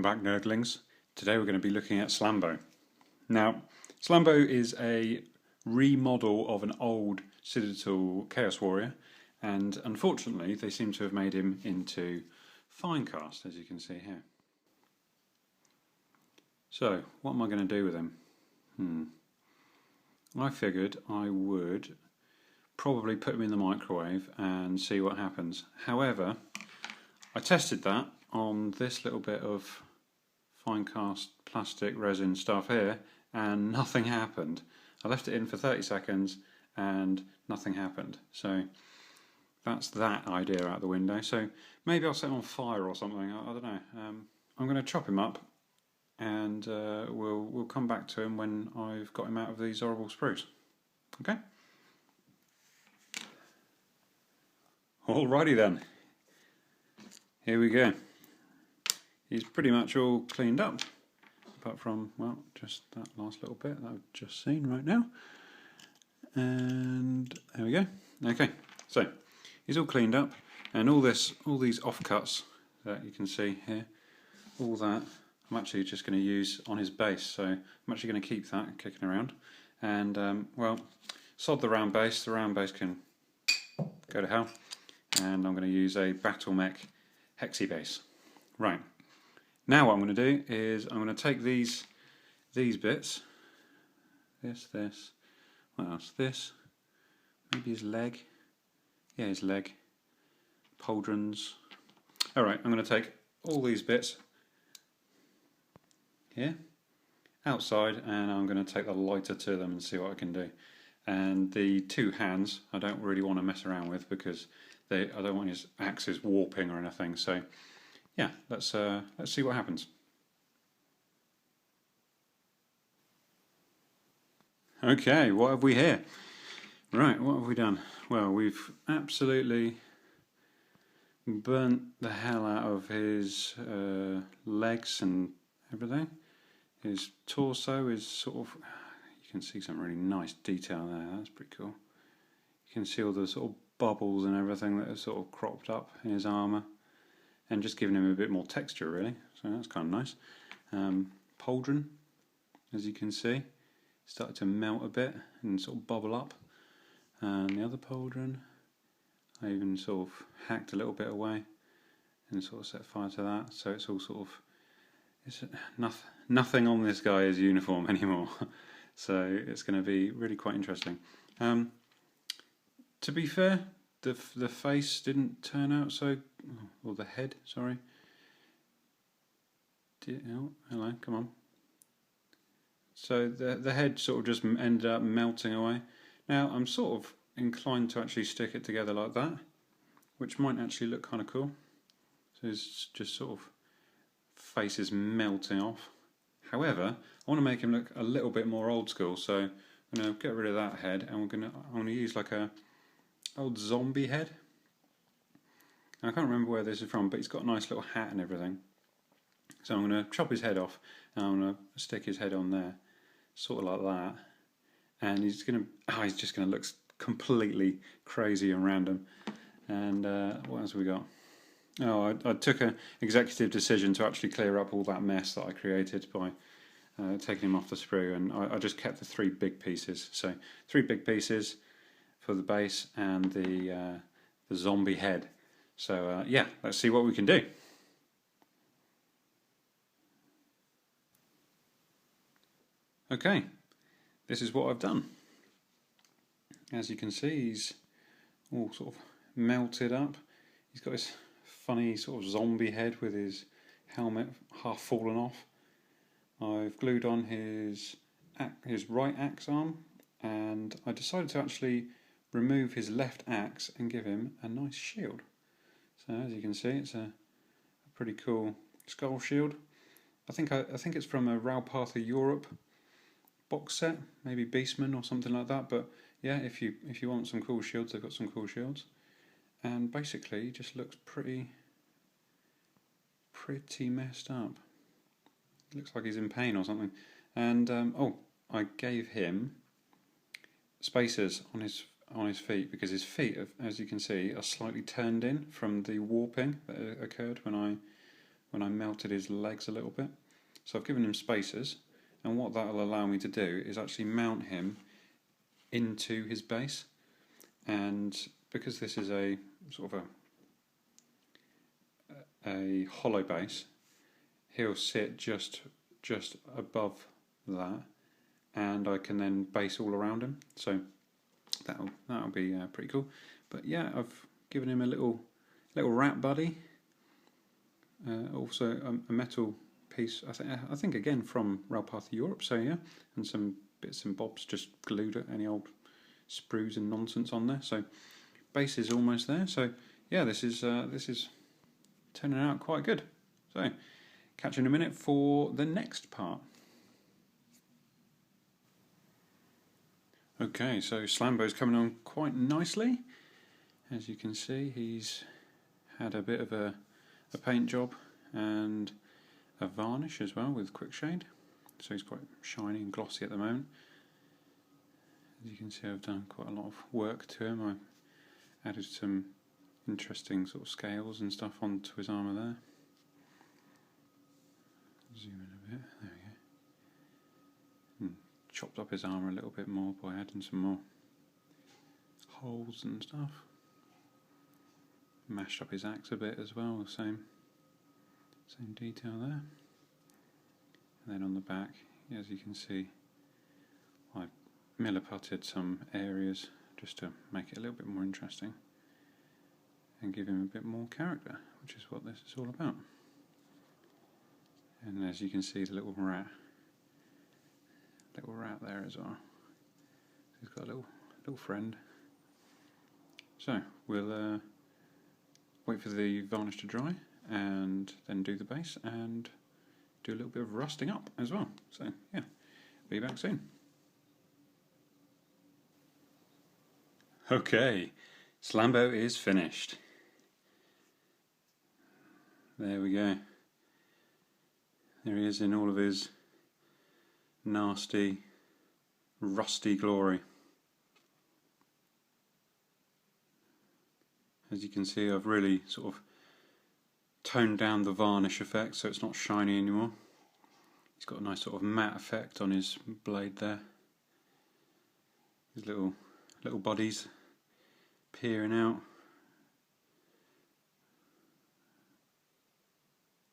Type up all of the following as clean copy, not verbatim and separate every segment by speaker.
Speaker 1: Welcome back, Nerglings. Today we're going to be looking at Slambo. Now, Slambo is a remodel of an old Citadel Chaos Warrior, and unfortunately they seem to have made him into Finecast, as you can see here. So, what am I going to do with him? I figured I would probably put him in the microwave and see what happens. However, I tested that on this little bit of Finecast plastic resin stuff here and nothing happened. I left it in for 30 seconds and nothing happened. So that's that idea out the window. So maybe I'll set him on fire or something. I don't know. I'm going to chop him up and we'll come back to him when I've got him out of these horrible sprues. Okay? Alrighty then. Here we go. He's pretty much all cleaned up, apart from, well, just that last little bit that I've just seen right now. And there we go. Okay, so he's all cleaned up, and all these offcuts that you can see here, all that, I'm actually just going to use on his base. So I'm actually going to keep that kicking around. And well, sod the round base. The round base can go to hell. And I'm going to use a Battle Mech Hexi base. Right. Now what I'm going to do is I'm going to take these bits, this, what else, this, maybe his leg, yeah, his leg, pauldrons. Alright, I'm going to take all these bits here, outside, and I'm going to take the lighter to them and see what I can do. And the two hands I don't really want to mess around with because I don't want his axes warping or anything, so yeah, let's see what happens. Okay, what have we here? Right, what have we done? Well, we've absolutely burnt the hell out of his legs and everything. His torso is sort of, you can see some really nice detail there, that's pretty cool. You can see all the sort of bubbles and everything that are sort of cropped up in his armour. And just giving him a bit more texture, really. So that's kind of nice. Pauldron, as you can see, started to melt a bit and sort of bubble up. And the other pauldron, I even sort of hacked a little bit away and sort of set fire to that. So it's all sort of, nothing on this guy is uniform anymore. So it's going to be really quite interesting. To be fair, the face didn't turn out so, or the head, sorry. Oh, hello, come on. So the head sort of just ended up melting away. Now I'm sort of inclined to actually stick it together like that, which might actually look kind of cool. So it's just sort of face is melting off. However, I want to make him look a little bit more old school, so I'm going to get rid of that head, and I'm going to use like a old zombie head. I can't remember where this is from, but he's got a nice little hat and everything. So I'm going to chop his head off and I'm going to stick his head on there, sort of like that. And he's just going to look completely crazy and random. And what else have we got? Oh, I took an executive decision to actually clear up all that mess that I created by taking him off the sprue, and I just kept the 3 big pieces. So 3 big pieces for the base and the zombie head. So yeah, let's see what we can do. Okay, this is what I've done. As you can see, he's all sort of melted up. He's got this funny sort of zombie head with his helmet half fallen off. I've glued on his right axe arm, and I decided to actually remove his left axe and give him a nice shield. So as you can see, it's a pretty cool skull shield. I think it's from a Raupath Europe box set, maybe Beastman or something like that. But yeah, if you want some cool shields, they've got some cool shields. And basically, he just looks pretty messed up. Looks like he's in pain or something. And oh, I gave him spacers on his feet because his feet, as you can see, are slightly turned in from the warping that occurred when when I melted his legs a little bit. So I've given him spacers, and what that will allow me to do is actually mount him into his base. And because this is a sort of a hollow base, he'll sit just above that, and I can then base all around him. So that'll be pretty cool. But yeah, I've given him a little rat buddy. Also a metal piece. I think again from Railpath Europe. So yeah, and some bits and bobs just glued at any old sprues and nonsense on there. So base is almost there. So yeah, this is turning out quite good. So catch you in a minute for the next part. Okay, so Slambo's coming on quite nicely. As you can see, he's had a bit of a paint job and a varnish as well with quick shade. So he's quite shiny and glossy at the moment. As you can see, I've done quite a lot of work to him. I added some interesting sort of scales and stuff onto his armour there. Zoom in a bit, there we go. And chopped up his armour a little bit more by adding some more holes and stuff. Mashed up his axe a bit as well, same detail there. And then on the back, as you can see, I milliputted some areas just to make it a little bit more interesting and give him a bit more character, which is what this is all about. And as you can see, the little rat there as well. He's got a little friend. So we'll wait for the varnish to dry and then do the base and do a little bit of rusting up as well. So yeah, be back soon. Okay, Slambo is finished. There we go. There he is in all of his nasty, rusty glory. As you can see, I've really sort of toned down the varnish effect so it's not shiny anymore. He's got a nice sort of matte effect on his blade there. His little bodies peering out.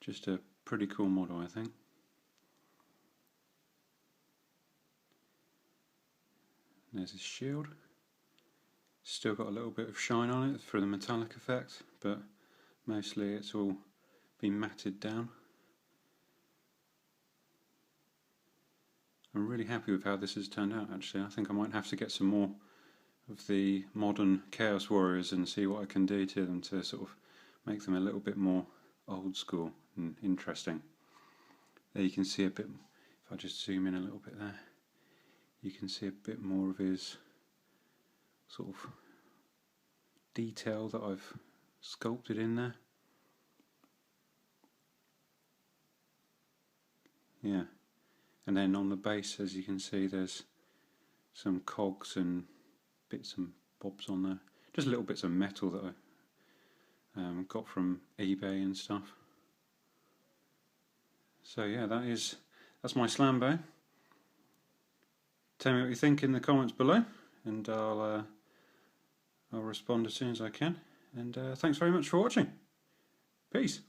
Speaker 1: Just a pretty cool model, I think. There's his shield. Still got a little bit of shine on it for the metallic effect, but mostly it's all been matted down. I'm really happy with how this has turned out, actually. I think I might have to get some more of the modern Chaos Warriors and see what I can do to them to sort of make them a little bit more old school and interesting. There you can see a bit, if I just zoom in a little bit there, you can see a bit more of his sort of detail that I've sculpted in there. Yeah, and then on the base, as you can see, there's some cogs and bits and bobs on there. Just little bits of metal that I got from eBay and stuff. So yeah, that's my Slambo. Tell me what you think in the comments below, and I'll respond as soon as I can. And thanks very much for watching. Peace.